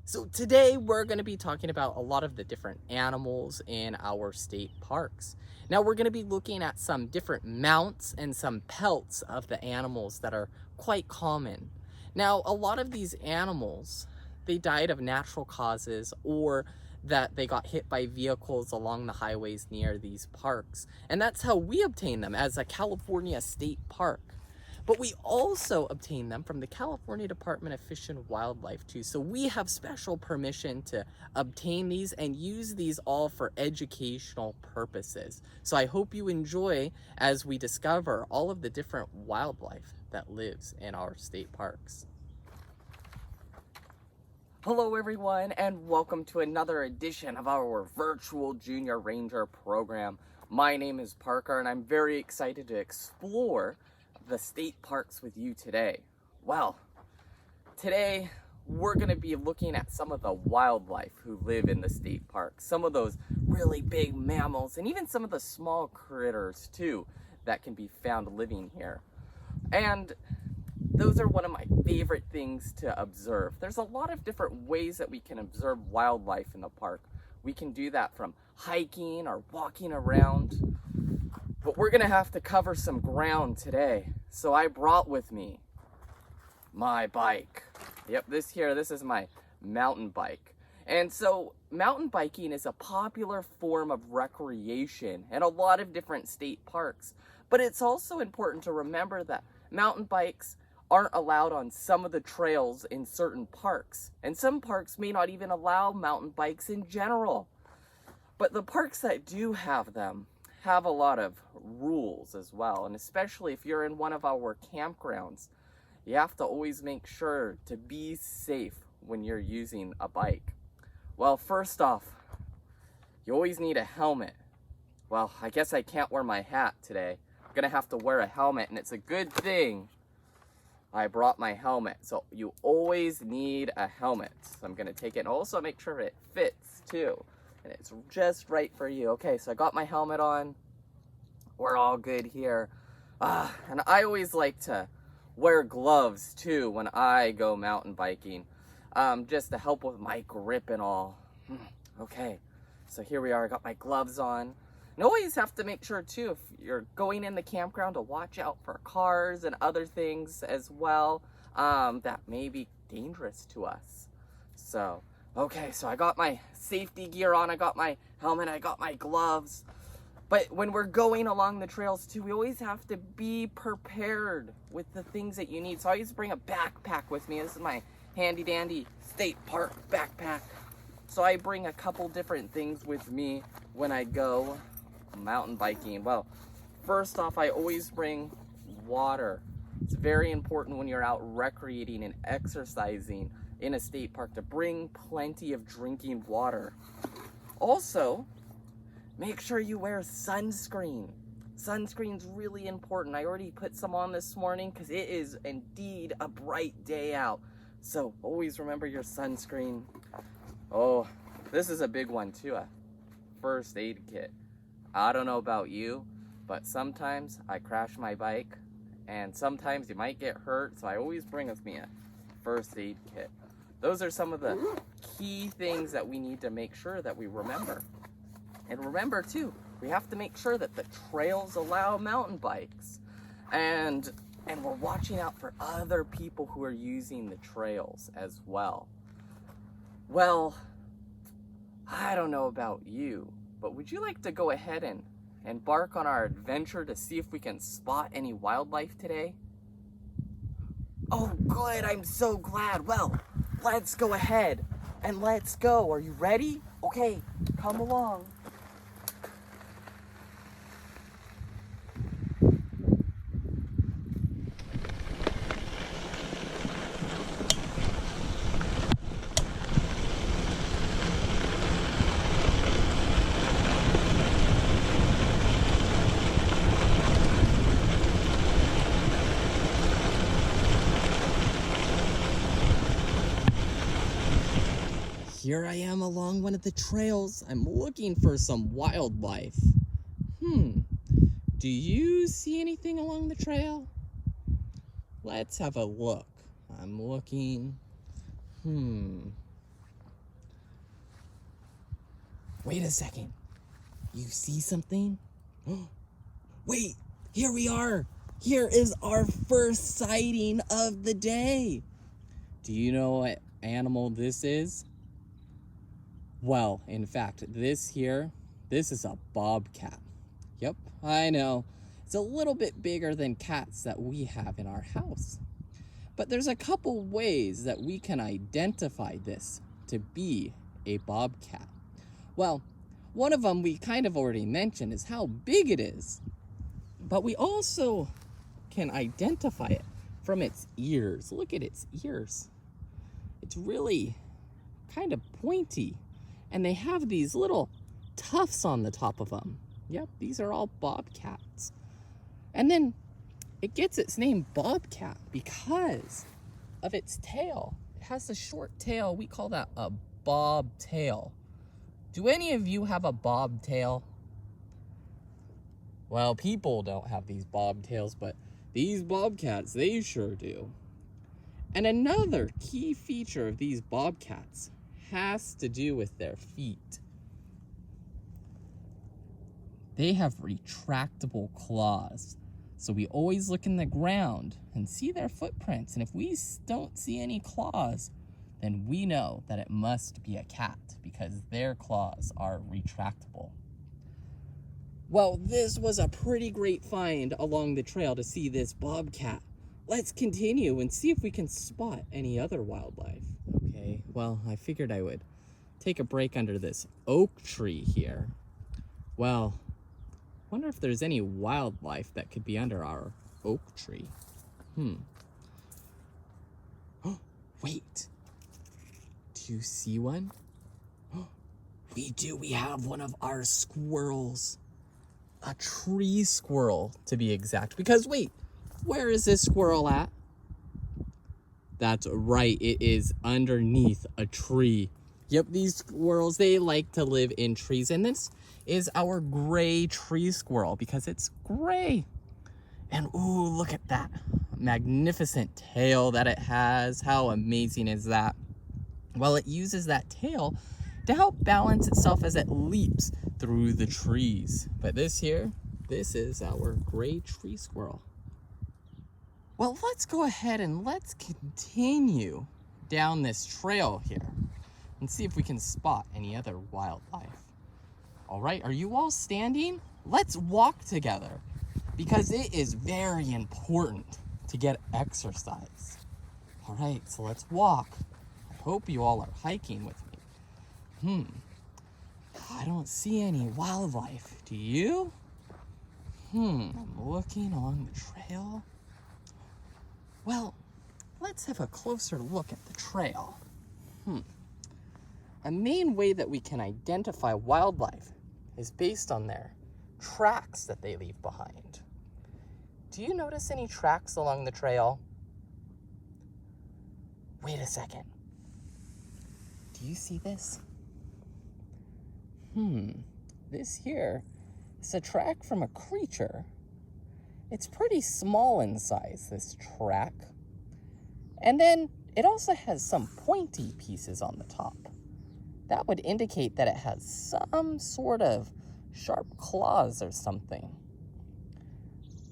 So today we're going to be talking about a lot of the different animals in our state parks. Now we're going to be looking at some different mounts and some pelts of the animals that are quite common. Now a lot of these animals, they died of natural causes or that they got hit by vehicles along the highways near these parks. And that's how we obtain them as a California state park. But we also obtain them from the California Department of Fish and Wildlife too. So we have special permission to obtain these and use these all for educational purposes. So I hope you enjoy as we discover all of the different wildlife that lives in our state parks. Hello everyone, and welcome to another edition of our virtual Junior Ranger program. My name is Parker and I'm very excited to explore the state parks with you today. Well, today we're going to be looking at some of the wildlife who live in the state park. Some of those really big mammals and even some of the small critters too that can be found living here. And those are one of my favorite things to observe. There's a lot of different ways that we can observe wildlife in the park. We can do that from hiking or walking around. But we're gonna have to cover some ground today. So I brought with me my bike. Yep, this is my mountain bike. And so mountain biking is a popular form of recreation in a lot of different state parks. But it's also important to remember that mountain bikes aren't allowed on some of the trails in certain parks. And some parks may not even allow mountain bikes in general. But the parks that do have them have a lot of rules as well, and especially if you're in one of our campgrounds, you have to always make sure to be safe when you're using a bike. Well, first off, you always need a helmet. Well, I guess I can't wear my hat today. I'm gonna have to wear a helmet, and it's a good thing I brought my helmet. So you always need a helmet. So I'm gonna take it and also make sure it fits too. And it's just right for you. Okay, so I got my helmet on. We're all good here. And I always like to wear gloves too when I go mountain biking, just to help with my grip and all. Okay, so here we are. I got my gloves on. And always have to make sure too, if you're going in the campground, to watch out for cars and other things as well that may be dangerous to us. So, okay, so I got my safety gear on, I got my helmet, I got my gloves. But when we're going along the trails too, we always have to be prepared with the things that you need. So I always bring a backpack with me. This is my handy dandy state park backpack. So I bring a couple different things with me when I go mountain biking. Well, first off, I always bring water. It's very important when you're out recreating and exercising in a state park to bring plenty of drinking water. Also, make sure you wear sunscreen. Sunscreen's really important. I already put some on this morning because it is indeed a bright day out. So always remember your sunscreen. Oh, this is a big one too, a first aid kit. I don't know about you, but sometimes I crash my bike and sometimes you might get hurt. So I always bring with me a first aid kit. Those are some of the key things that we need to make sure that we remember. And remember too, we have to make sure that the trails allow mountain bikes. And we're watching out for other people who are using the trails as well. Well, I don't know about you, but would you like to go ahead and embark on our adventure to see if we can spot any wildlife today? Oh, good, I'm so glad. Well, let's go ahead and let's go. Are you ready? Okay, come along. Here I am along one of the trails. I'm looking for some wildlife. Do you see anything along the trail? Let's have a look. I'm looking. Wait a second. You see something? Wait, here we are. Here is our first sighting of the day. Do you know what animal this is? Well, in fact, this is a bobcat. Yep, I know. It's a little bit bigger than cats that we have in our house. But there's a couple ways that we can identify this to be a bobcat. Well, one of them we kind of already mentioned is how big it is. But we also can identify it from its ears. Look at its ears. It's really kind of pointy. And they have these little tufts on the top of them. Yep, these are all bobcats. And then it gets its name bobcat because of its tail. It has a short tail. We call that a bobtail. Do any of you have a bobtail? Well, people don't have these bobtails, but these bobcats, they sure do. And another key feature of these bobcats has to do with their feet. They have retractable claws. So we always look in the ground and see their footprints. And if we don't see any claws, then we know that it must be a cat because their claws are retractable. Well, this was a pretty great find along the trail to see this bobcat. Let's continue and see if we can spot any other wildlife. Okay, well, I figured I would take a break under this oak tree here. Well, I wonder if there's any wildlife that could be under our oak tree. Oh, wait. Do you see one? Oh, we do. We have one of our squirrels. A tree squirrel, to be exact. Because, wait, where is this squirrel at? That's right. It is underneath a tree. Yep, these squirrels, they like to live in trees. And this is our gray tree squirrel because it's gray. And, ooh, look at that magnificent tail that it has. How amazing is that? Well, it uses that tail to help balance itself as it leaps through the trees. But this is our gray tree squirrel. Well, let's go ahead and let's continue down this trail here and see if we can spot any other wildlife. All right, are you all standing? Let's walk together because it is very important to get exercise. All right, so let's walk. I hope you all are hiking with me. I don't see any wildlife. Do you? I'm looking on the trail. Well, let's have a closer look at the trail. A main way that we can identify wildlife is based on their tracks that they leave behind. Do you notice any tracks along the trail? Wait a second. Do you see this? This here is a track from a creature. It's pretty small in size, this track. And then it also has some pointy pieces on the top. That would indicate that it has some sort of sharp claws or something.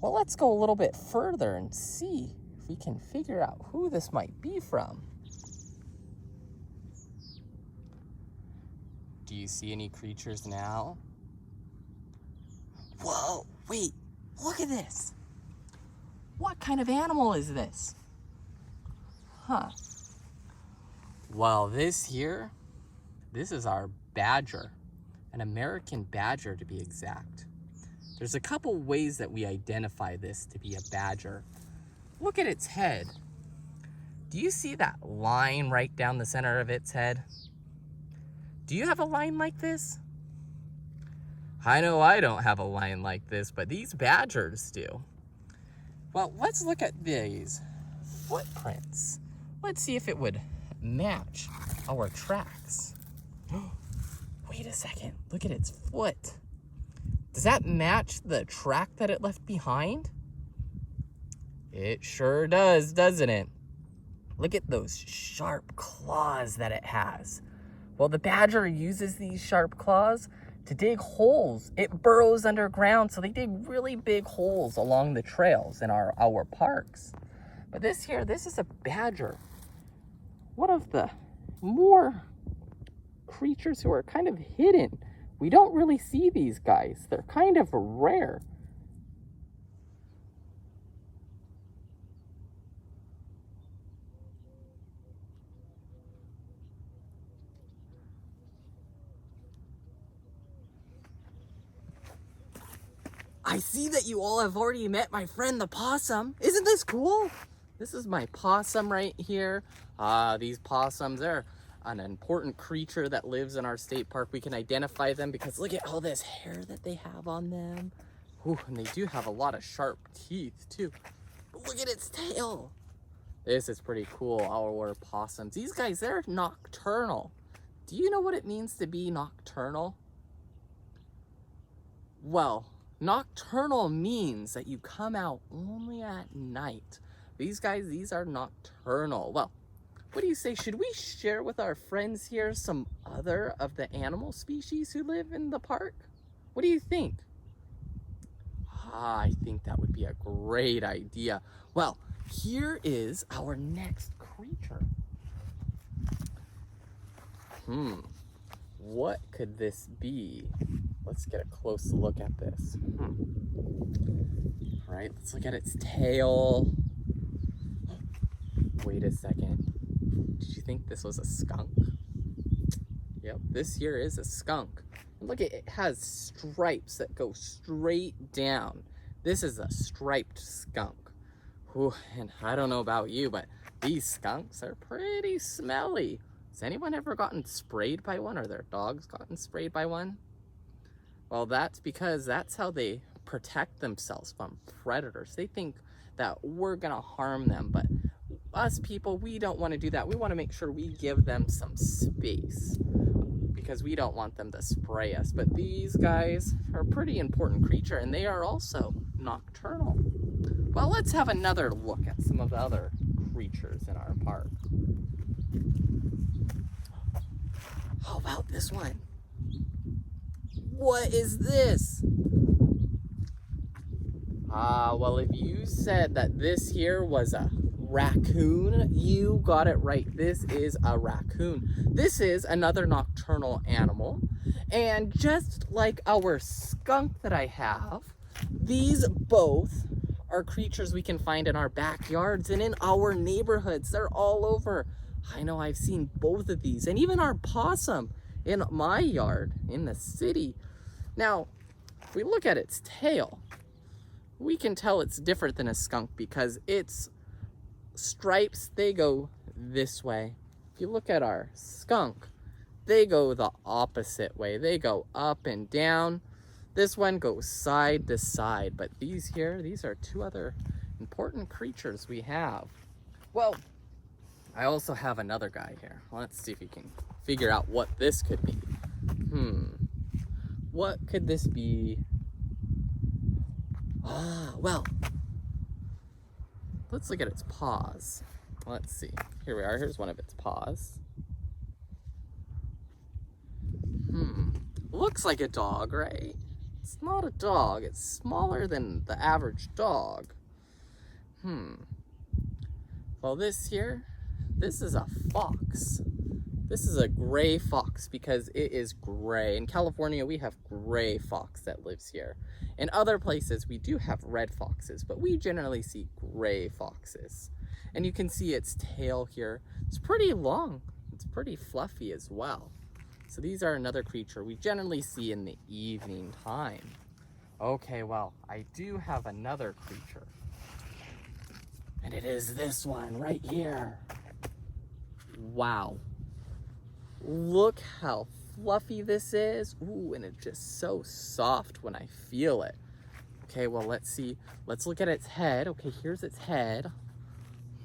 Well, let's go a little bit further and see if we can figure out who this might be from. Do you see any creatures now? Whoa, wait, look at this. What kind of animal is this? Well, this is our badger, an American badger to be exact. There's a couple ways that we identify this to be a badger. Look at its head. Do you see that line right down the center of its head? Do you have a line like this? I know I don't have a line like this, but these badgers do. Well, let's look at these footprints. Let's see if it would match our tracks. Wait a second, look at its foot. Does that match the track that it left behind? It sure does, doesn't it? Look at those sharp claws that it has. Well, the badger uses these sharp claws to dig holes. It burrows underground, so they dig really big holes along the trails in our parks. But this is a badger. One of the more creatures who are kind of hidden. We don't really see these guys. They're kind of rare. I see that you all have already met my friend the possum. Isn't this cool? This is my possum right here. These possums are an important creature that lives in our state park. We can identify them because look at all this hair that they have on them. Ooh, and they do have a lot of sharp teeth too. But look at its tail. This is pretty cool, our possums. These guys, they're nocturnal. Do you know what it means to be nocturnal? Well, nocturnal means that you come out only at night. These guys, these are nocturnal. Well, what do you say? Should we share with our friends here some other of the animal species who live in the park? What do you think? I think that would be a great idea. Well, here is our next creature. What could this be? Let's get a close look at this. All right, let's look at its tail. Wait a second. Did you think this was a skunk? Yep, this here is a skunk. And look, it has stripes that go straight down. This is a striped skunk. Whew, and I don't know about you, but these skunks are pretty smelly. Has anyone ever gotten sprayed by one, or their dogs gotten sprayed by one? Well, that's because that's how they protect themselves from predators. They think that we're gonna harm them, but us people, we don't want to do that. We want to make sure we give them some space because we don't want them to spray us. But these guys are a pretty important creature, and they are also nocturnal. Well, let's have another look at some of the other creatures in our park. How about this one? What is this? Well, if you said that this here was a raccoon, you got it right. This is a raccoon. This is another nocturnal animal. And just like our skunk that I have, these both are creatures we can find in our backyards and in our neighborhoods. They're all over. I know I've seen both of these, and even our possum in my yard in the city. Now, if we look at its tail, we can tell it's different than a skunk because its stripes, they go this way. If you look at our skunk, they go the opposite way. They go up and down. This one goes side to side, but these here, these are two other important creatures we have. Well, I also have another guy here. Let's see if we can figure out what this could be. What could this be? Well, let's look at its paws. Let's see. Here we are. Here's one of its paws. Looks like a dog, right? It's not a dog. It's smaller than the average dog. Well, this here, this is a fox. This is a gray fox because it is gray. In California, we have gray fox that lives here. In other places, we do have red foxes, but we generally see gray foxes. And you can see its tail here. It's pretty long. It's pretty fluffy as well. So these are another creature we generally see in the evening time. Okay, well, I do have another creature. And it is this one right here. Wow. Look how fluffy this is. Ooh, and it's just so soft when I feel it. Okay, well, let's see. Let's look at its head. Okay, here's its head.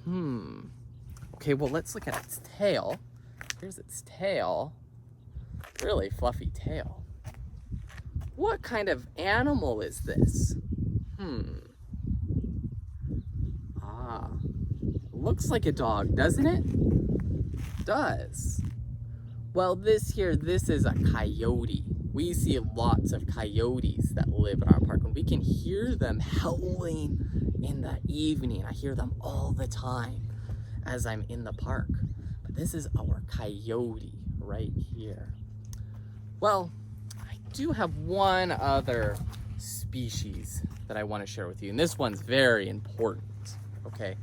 Okay, well, let's look at its tail. Here's its tail. Really fluffy tail. What kind of animal is this? Looks like a dog, doesn't it? Does. Well, this is a coyote. We see lots of coyotes that live in our park, and we can hear them howling in the evening. I hear them all the time as I'm in the park. But this is our coyote right here. Well, I do have one other species that I want to share with you, and this one's very important, okay?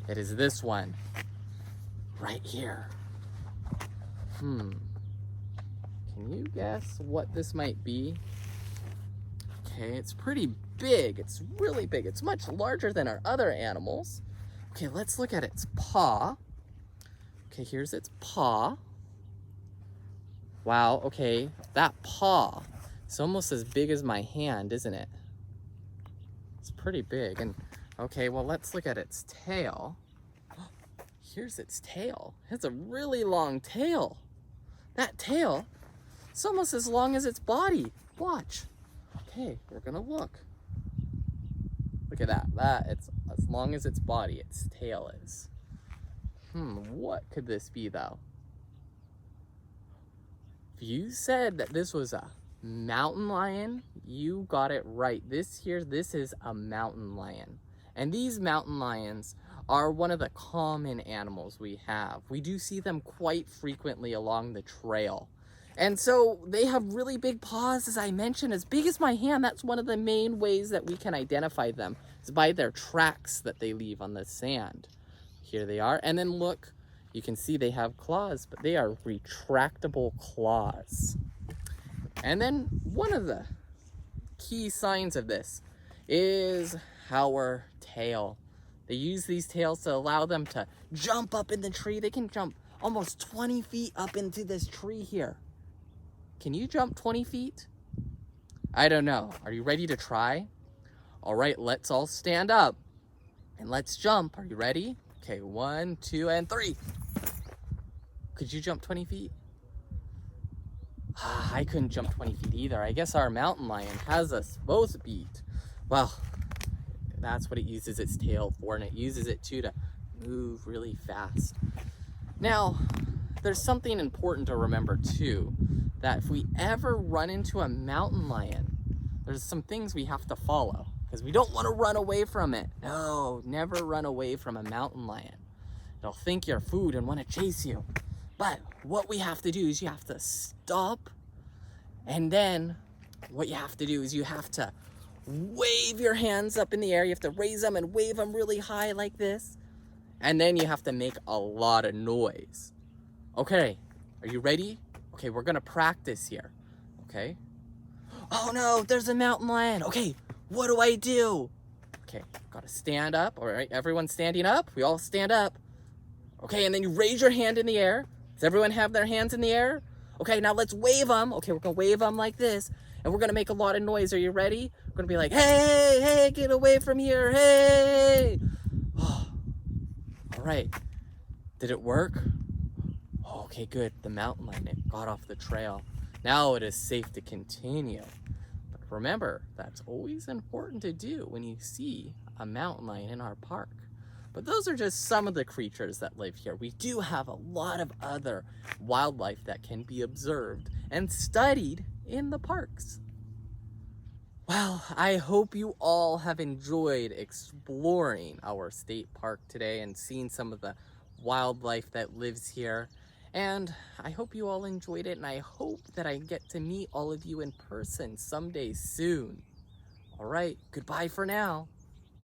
It is this one right here. Can you guess what this might be? Okay, it's pretty big. It's really big. It's much larger than our other animals. Okay, let's look at its paw. Okay, here's its paw. Wow, okay, that paw, it's almost as big as my hand, isn't it? It's pretty big. And okay, well, let's look at its tail. Here's its tail. It's a really long tail. That tail, it's almost as long as its body. Watch. Okay, we're gonna look. Look at that. It's as long as its body, its tail is. What could this be though? If you said that this was a mountain lion, you got it right. This is a mountain lion. And these mountain lions are one of the common animals we have. We do see them quite frequently along the trail. And so they have really big paws, as I mentioned, as big as my hand. That's one of the main ways that we can identify them, is by their tracks that they leave on the sand. Here they are. And then look, you can see they have claws, but they are retractable claws. And then one of the key signs of this is our tail. They use these tails to allow them to jump up in the tree. They can jump almost 20 feet up into this tree here. Can you jump 20 feet? I don't know. Are you ready to try? All right, let's all stand up and let's jump. Are you ready? Okay, 1, 2, and 3. Could you jump 20 feet? I couldn't jump 20 feet either. I guess our mountain lion has us both beat. Well, that's what it uses its tail for, and it uses it too to move really fast. Now, there's something important to remember too, that if we ever run into a mountain lion, there's some things we have to follow, because we don't want to run away from it. No, never run away from a mountain lion. It'll think you're food and want to chase you. But what we have to do is you have to stop, and then what you have to do is you have to wave your hands up in the air. You have to raise them and wave them really high like this. And then you have to make a lot of noise. Okay, are you ready? Okay, we're gonna practice here, okay? Oh no, there's a mountain lion. Okay, what do I do? Okay, gotta stand up. All right, everyone's standing up. We all stand up. Okay, and then you raise your hand in the air. Does everyone have their hands in the air? Okay, now let's wave them. Okay, we're gonna wave them like this, and we're gonna make a lot of noise. Are you ready? We're gonna be like, hey, hey, get away from here, hey. Oh. All right, did it work? Okay, good. The mountain lion got off the trail. Now it is safe to continue. But remember, that's always important to do when you see a mountain lion in our park. But those are just some of the creatures that live here. We do have a lot of other wildlife that can be observed and studied in the parks. Well, I hope you all have enjoyed exploring our state park today and seeing some of the wildlife that lives here. And I hope you all enjoyed it, and I hope that I get to meet all of you in person someday soon. All right, goodbye for now.